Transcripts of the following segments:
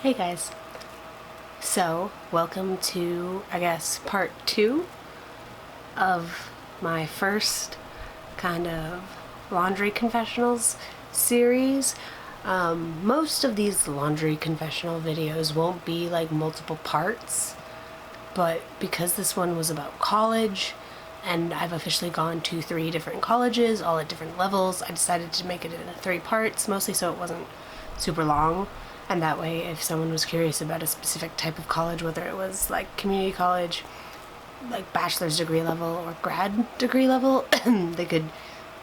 Hey guys. So, welcome to, I guess, part 2 of my first kind of Laundry Confessionals series. Most of these Laundry Confessional videos won't be like multiple parts, but because this one was about college, and I've officially gone to 3 different colleges, all at different levels, I decided to make it into 3 parts, mostly so it wasn't super long. And that way, if someone was curious about a specific type of college, whether it was like community college, like bachelor's degree level, or grad degree level, they could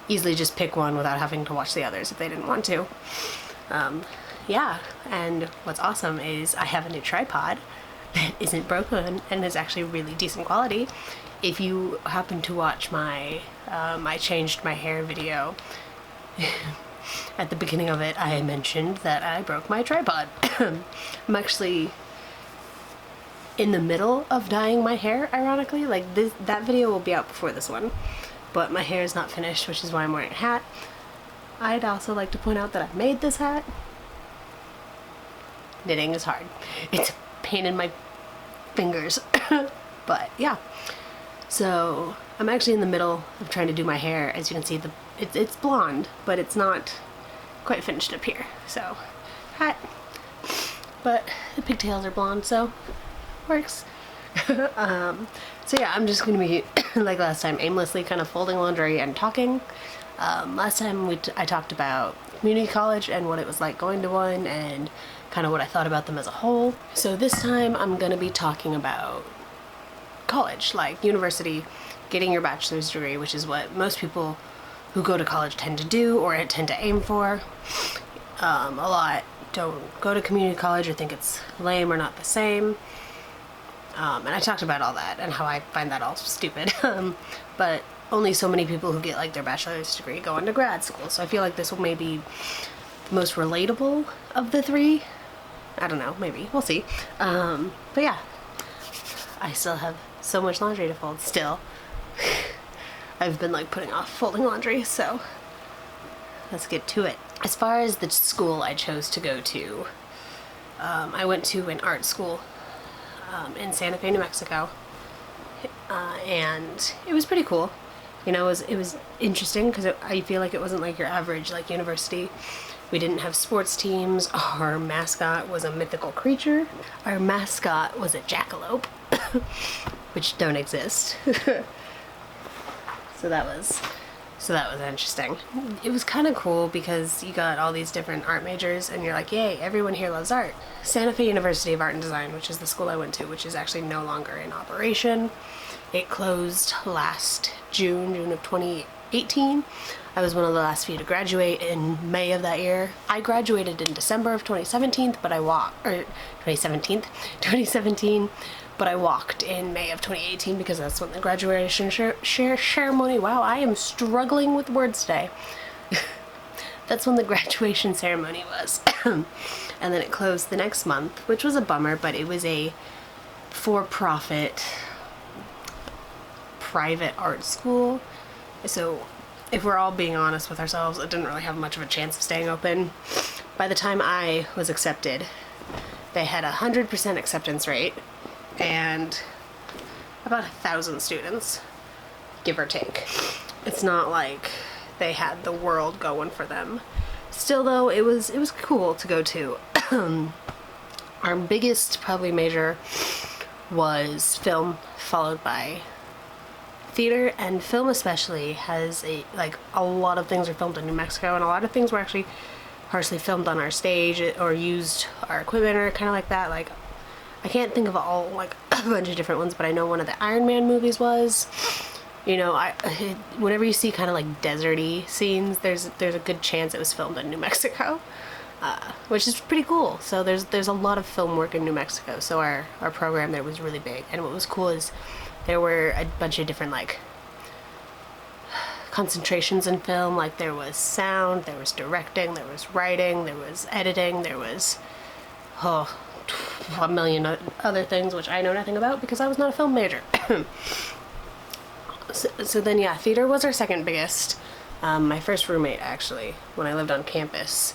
easily just pick one without having to watch the others if they didn't want to. Yeah, and what's awesome is I have a new tripod that isn't broken and is actually really decent quality. If you happen to watch my I changed my hair video, at the beginning of it, I mentioned that I broke my tripod. I'm actually in the middle of dyeing my hair, ironically. Like, that video will be out before this one, but my hair is not finished, which is why I'm wearing a hat. I'd also like to point out that I made this hat. Knitting is hard. It's a pain in my fingers. But yeah. So, I'm actually in the middle of trying to do my hair. As you can see, it's blonde, but it's not quite finished up here. So, hat. But the pigtails are blonde, so works. So yeah, I'm just gonna be, like last time, aimlessly kind of folding laundry and talking. Last time I talked about community college and what it was like going to one and kind of what I thought about them as a whole. So this time I'm gonna be talking about college, like university, getting your bachelor's degree, which is what most people who go to college tend to do or tend to aim for. A lot don't go to community college or think it's lame or not the same. And I talked about all that and how I find that all stupid. But only so many people who get like their bachelor's degree go into grad school. So I feel like this will maybe the most relatable of the 3. I don't know, maybe. We'll see. But yeah, I still have so much laundry to fold still. I've been like putting off folding laundry, so let's get to it. As far as the school I chose to go to, I went to an art school in Santa Fe, New Mexico, and it was pretty cool. You know, it was interesting because I feel like it wasn't like your average like university. We didn't have sports teams. Our mascot was a mythical creature. Our mascot was a jackalope, which don't exist. So that was interesting. It was kind of cool because you got all these different art majors and you're like, yay, everyone here loves art. Santa Fe University of Art and Design, which is the school I went to, which is actually no longer in operation. It closed last June of 2018. I was one of the last few to graduate in May of that year. I graduated in December of 2017, but I walked in May of 2018 because that's when the graduation ceremony, wow, I am struggling with words today. That's when the graduation ceremony was. And then it closed the next month, which was a bummer, but it was a for-profit private art school. So if we're all being honest with ourselves, it didn't really have much of a chance of staying open. By the time I was accepted, they had 100% acceptance rate and about 1,000 students, give or take. It's not like they had the world going for them. Still though, it was cool to go to. Our biggest probably major was film, followed by theater, and film especially has a lot of things are filmed in New Mexico, and a lot of things were actually partially filmed on our stage or used our equipment or kind of like that. Like, I can't think of all, like, a bunch of different ones, but I know one of the Iron Man movies was. You know, whenever you see kind of like deserty scenes, there's a good chance it was filmed in New Mexico, which is pretty cool. So there's a lot of film work in New Mexico. So our program there was really big, and what was cool is there were a bunch of different like concentrations in film. Like, there was sound, there was directing, there was writing, there was editing, there was a million other things which I know nothing about because I was not a film major. So then, yeah, theater was our second biggest. My first roommate, actually, when I lived on campus,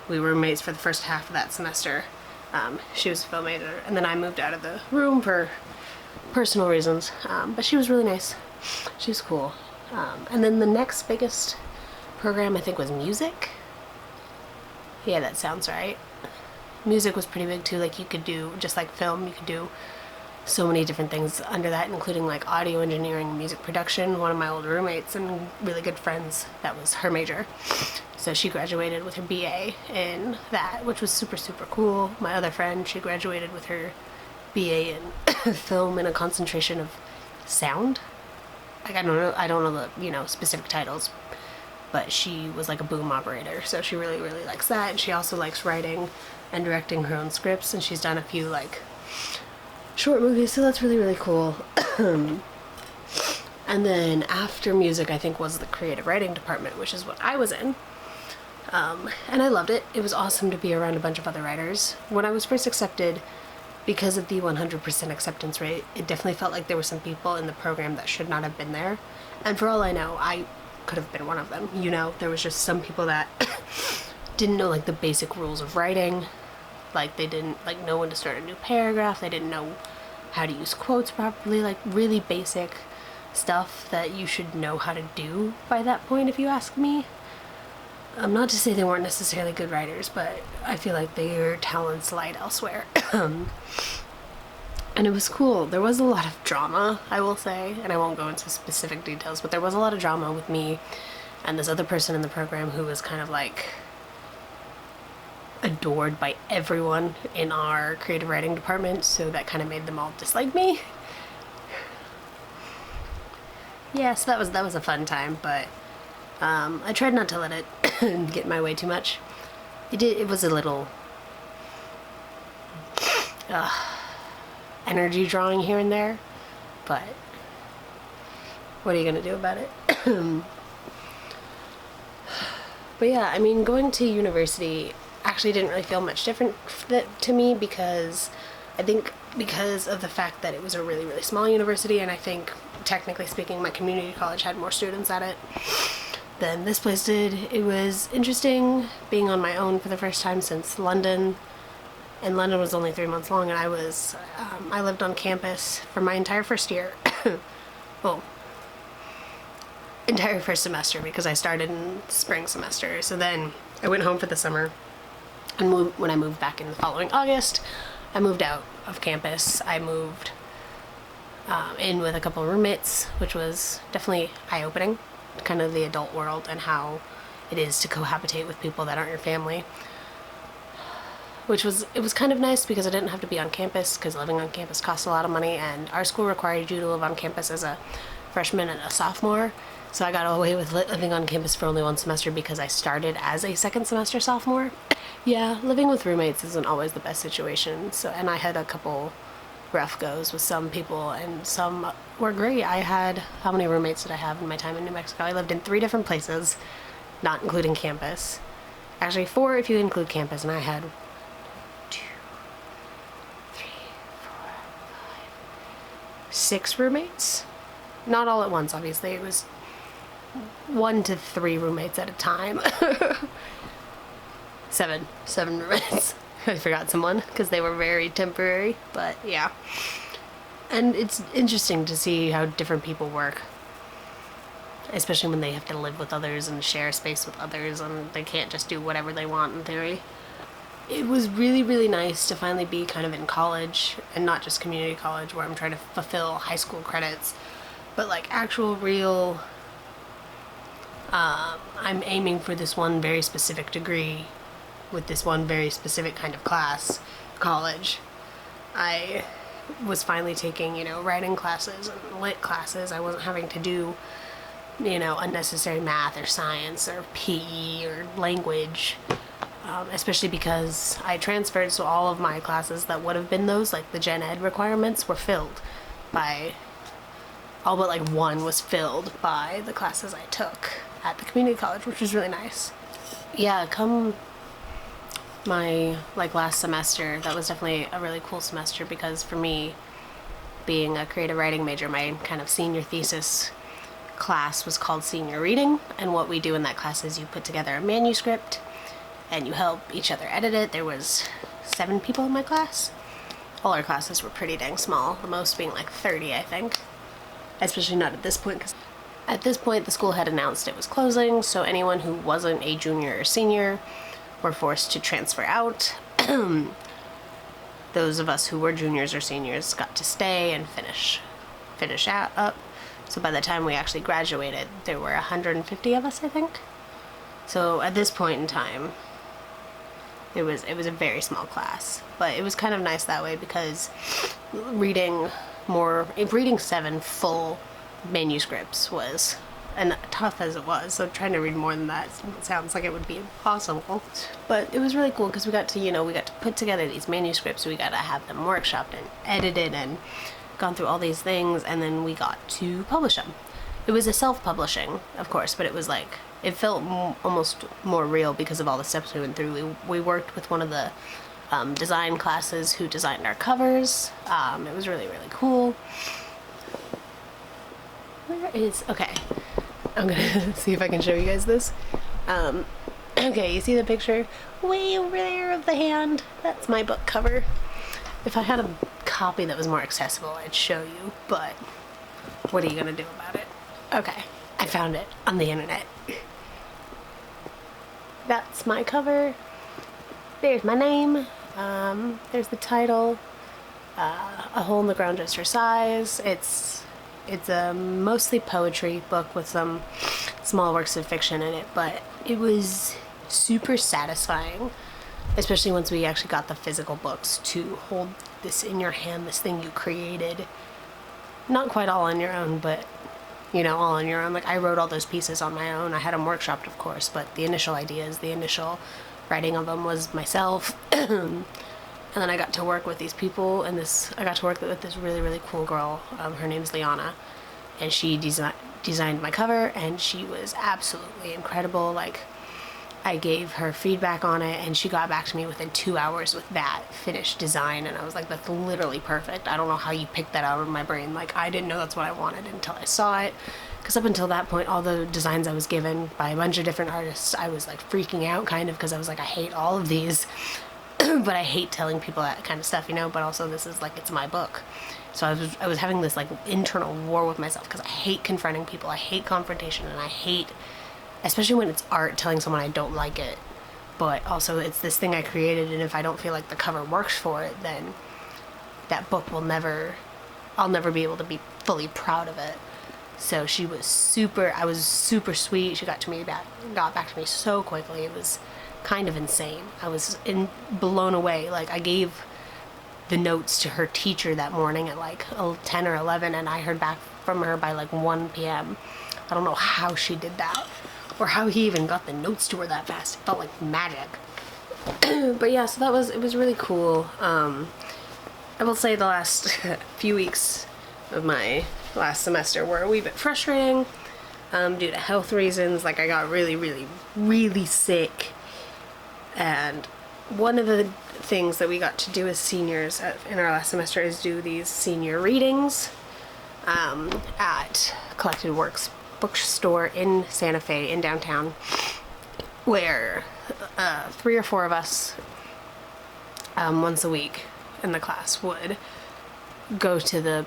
we were roommates for the first half of that semester, She was a film major, and then I moved out of the room for personal reasons, but she was really nice. She was cool. And then the next biggest program I think was music. Yeah, that sounds right. Music was pretty big too. Like, you could do, just like film, you could do so many different things under that, including like audio engineering and music production. One of my old roommates and really good friends, that was her major. So she graduated with her BA in that, which was super, super cool. My other friend, she graduated with her BA in film and a concentration of sound. Like, I don't know the, specific titles, but she was like a boom operator, so she really, really likes that. And she also likes writing and directing her own scripts, and she's done a few like short movies, so that's really, really cool. And then after music, I think, was the creative writing department, which is what I was in. And I loved it. It was awesome to be around a bunch of other writers. When I was first accepted, because of the 100% acceptance rate, it definitely felt like there were some people in the program that should not have been there. And for all I know, I could have been one of them. There was just some people that didn't know like the basic rules of writing. Like, they didn't like know when to start a new paragraph. They didn't know how to use quotes properly. Like, really basic stuff that you should know how to do by that point, if you ask me. Not to say they weren't necessarily good writers, but I feel like their talents lied elsewhere. And it was cool. There was a lot of drama, I will say, and I won't go into specific details, but there was a lot of drama with me and this other person in the program who was kind of like adored by everyone in our creative writing department, so that kind of made them all dislike me. Yeah, so that was a fun time, but I tried not to let it get in my way too much. It was a little energy drawing here and there, but what are you gonna do about it? But yeah, I mean, going to university actually didn't really feel much different to me, because I think because of the fact that it was a really, really small university, and I think, technically speaking, my community college had more students at it than this place did. It was interesting being on my own for the first time since London, and London was only 3 months long, and I lived on campus for my entire first year. Well, entire first semester, because I started in spring semester. So then I went home for the summer, and when I moved back in the following August, I moved out of campus. I moved in with a couple of roommates, which was definitely eye-opening, kind of the adult world and how it is to cohabitate with people that aren't your family. It was kind of nice because I didn't have to be on campus, because living on campus costs a lot of money, and our school required you to live on campus as a freshman and a sophomore. So I got away with living on campus for only one semester because I started as a second semester sophomore. Yeah, living with roommates isn't always the best situation. And I had a couple rough goes with some people, and some were great. How many roommates did I have in my time in New Mexico? I lived in 3 different places, not including campus. Actually, 4 if you include campus, and I had 2, 3, 4, 5, 6 roommates. Not all at once, obviously. It was 1 to 3 roommates at a time. 7 roommates. I forgot someone because they were very temporary, but yeah. And it's interesting to see how different people work, especially when they have to live with others and share space with others, and they can't just do whatever they want in theory. It was really, really nice to finally be kind of in college, and not just community college where I'm trying to fulfill high school credits, but like actual real, I'm aiming for this one very specific degree with this one very specific kind of class, college. I was finally taking, writing classes and lit classes. I wasn't having to do, unnecessary math or science or PE or language, especially because I transferred, so all of my classes that would have been those, like the gen ed requirements, were filled by, all but like 1 was filled by the classes I took at the community college, which was really nice. Yeah, come my last semester, that was definitely a really cool semester, because for me, being a creative writing major, my kind of senior thesis class was called senior reading, and what we do in that class is you put together a manuscript and you help each other edit it. There was 7 people in my class. All our classes were pretty dang small, the most being like 30, I think. Especially not at this point, because at this point the school had announced it was closing, so anyone who wasn't a junior or senior were forced to transfer out. Those of us who were juniors or seniors got to stay and finish up. So by the time we actually graduated, there were 150 of us, I think. So at this point in time, it was a very small class, but it was kind of nice that way, because reading 7 full manuscripts was, and tough as it was, so trying to read more than that sounds like it would be impossible. But it was really cool because we got to put together these manuscripts, we got to have them workshopped and edited and gone through all these things, and then we got to publish them. It was a self-publishing, of course, but it was like, it felt almost more real because of all the steps we went through. We worked with one of the design classes who designed our covers. It was really, really cool. Okay, I'm gonna see if I can show you guys this. Okay, you see the picture way over there of the hand? That's my book cover. If I had a copy that was more accessible, I'd show you, but what are you gonna do about it? Okay, I found it on the internet. That's my cover. There's my name. There's the title. A Hole in the Ground Just Her Size. It's a mostly poetry book with some small works of fiction in it, but it was super satisfying, especially once we actually got the physical books, to hold this in your hand, this thing you created. Not quite all on your own, but all on your own. Like, I wrote all those pieces on my own. I had them workshopped, of course, but the initial ideas, the initial writing of them was myself. And then I got to work with these people, and I got to work with this really, really cool girl. Her name's Liana, and she designed my cover, and she was absolutely incredible. Like, I gave her feedback on it, and she got back to me within 2 hours with that finished design, and I was like, that's literally perfect. I don't know how you picked that out of my brain. Like, I didn't know that's what I wanted until I saw it, because up until that point, all the designs I was given by a bunch of different artists, I was like freaking out kind of, because I was like, I hate all of these, but I hate telling people that kind of stuff, but also this is like, it's my book. So I was having this like internal war with myself, because I hate confronting people, I hate confrontation, and I hate, especially when it's art, telling someone I don't like it. But also, it's this thing I created, and if I don't feel like the cover works for it, then that book I'll never be able to be fully proud of it. So I was super sweet. She got back to me so quickly. It was kind of insane. I was blown away. Like, I gave the notes to her teacher that morning at like 10 or 11, and I heard back from her by like 1 p.m. I don't know how she did that, or how he even got the notes to her that fast. It felt like magic. But yeah, so it was really cool. I will say the last few weeks of my last semester were a wee bit frustrating, due to health reasons. Like, I got really, really, really sick, and one of the things that we got to do as seniors in our last semester is do these senior readings at Collected Works bookstore in Santa Fe, in downtown, where 3 or 4 of us once a week in the class would go to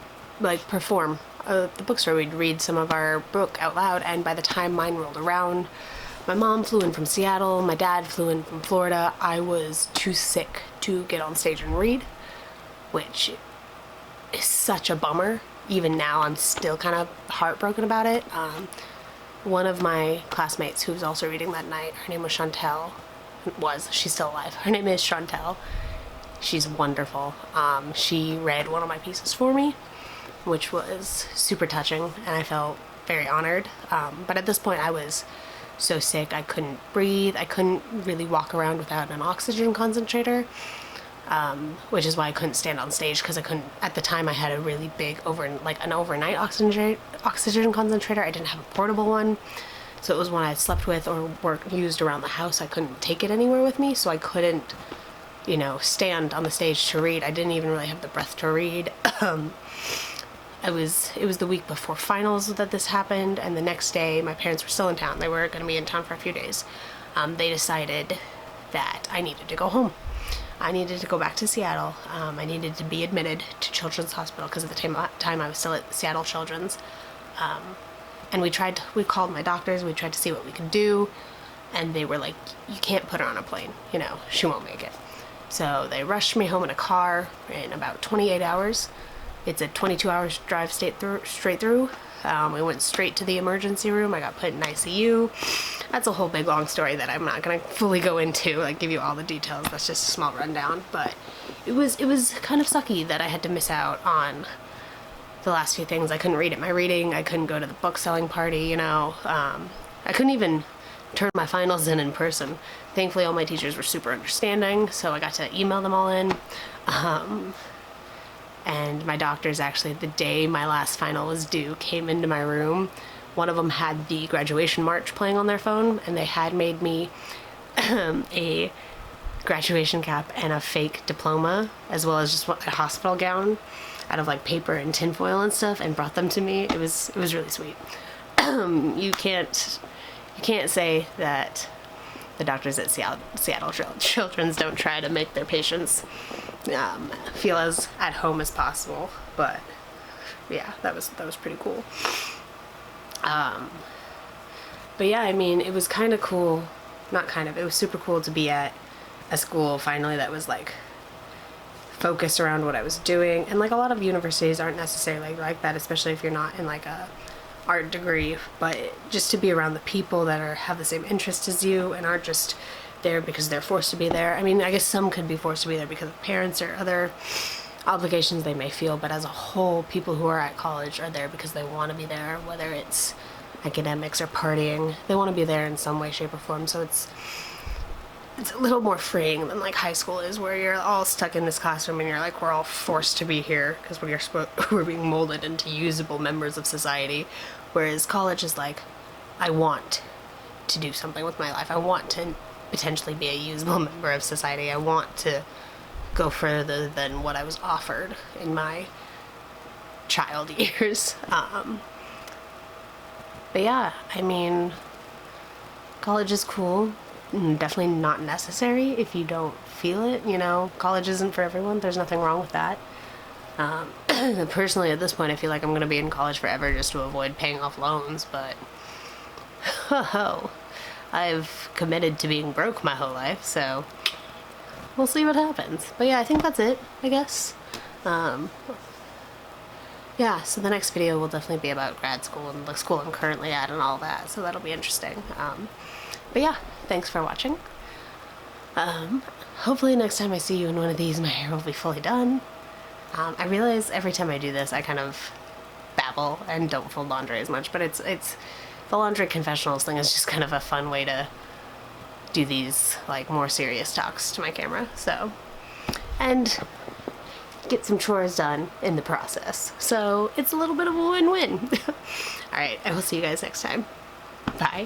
perform at the bookstore. We'd read some of our book out loud, and by the time mine rolled around, my mom flew in from Seattle, my dad flew in from Florida. I was too sick to get on stage and read, which is such a bummer. Even now, I'm still kind of heartbroken about it. One of my classmates who was also reading that night, her name was Chantel. She's still alive. Her name is Chantel. She's wonderful. She read one of my pieces for me, which was super touching, and I felt very honored. But at this point, I was so sick, I couldn't breathe. I couldn't really walk around without an oxygen concentrator. Which is why I couldn't stand on stage, because I couldn't, at the time I had a really big an overnight oxygen concentrator. I didn't have a portable one, so it was one I slept with or used around the house. I couldn't take it anywhere with me, so I couldn't, stand on the stage to read. I didn't even really have the breath to read. It was the week before finals that this happened, and the next day my parents were still in town. They were going to be in town for a few days. They decided that I needed to go home. I needed to go back to Seattle. I needed to be admitted to Children's Hospital because at the time I was still at Seattle Children's. And we called my doctors, we tried to see what we could do, and they were like, you can't put her on a plane, you know, she won't make it. So they rushed me home in a car in about 28 hours. It's a 22 hours drive straight through. We went straight to the emergency room. I got put in ICU. That's a whole big long story that I'm not gonna fully go into, like give you all the details. That's just a small rundown. But it was kind of sucky that I had to miss out on the last few things. I couldn't read at my reading. I couldn't go to the book selling party, you know. I couldn't even turn my finals in person. Thankfully, all my teachers were super understanding, so I got to email them all in. And my doctors actually, the day my last final was due, came into my room. One of them had the graduation march playing on their phone, and they had made me a graduation cap and a fake diploma, as well as just a hospital gown out of like paper and tinfoil and stuff, and brought them to me. It was really sweet. You can't say that the doctors at Seattle Children's don't try to make their patients feel as at home as possible, but yeah, that was pretty cool. But yeah, I mean, it was kind of cool, it was super cool to be at a school finally that was like focused around what I was doing. And like a lot of universities aren't necessarily like that, especially if you're not in like a art degree, but just to be around the people that have the same interests as you and aren't just there because they're forced to be there. I mean, I guess some could be forced to be there because of parents or other obligations they may feel, but as a whole, people who are at college are there because they want to be there, whether it's academics or partying. They want to be there in some way, shape, or form. So it's a little more freeing than like high school is, where you're all stuck in this classroom and you're like, we're all forced to be here because we're being molded into usable members of society. Whereas college is like, I want to do something with my life. I want to potentially be a usable member of society. I want to go further than what I was offered in my child years. But yeah, I mean, college is cool. Definitely not necessary if you don't feel it, you know. College isn't for everyone. There's nothing wrong with that. Personally, at this point, I feel like I'm going to be in college forever just to avoid paying off loans, but I've committed to being broke my whole life, so we'll see what happens. But yeah, I think that's it, I guess. Yeah, so the next video will definitely be about grad school and the school I'm currently at and all that, so that'll be interesting. But yeah, thanks for watching. Hopefully next time I see you in one of these, my hair will be fully done. I realize every time I do this, I kind of babble and don't fold laundry as much, but it's the Laundry Confessionals thing is just kind of a fun way to do these, like, more serious talks to my camera, so. And get some chores done in the process. So it's a little bit of a win-win. Alright, I will see you guys next time. Bye.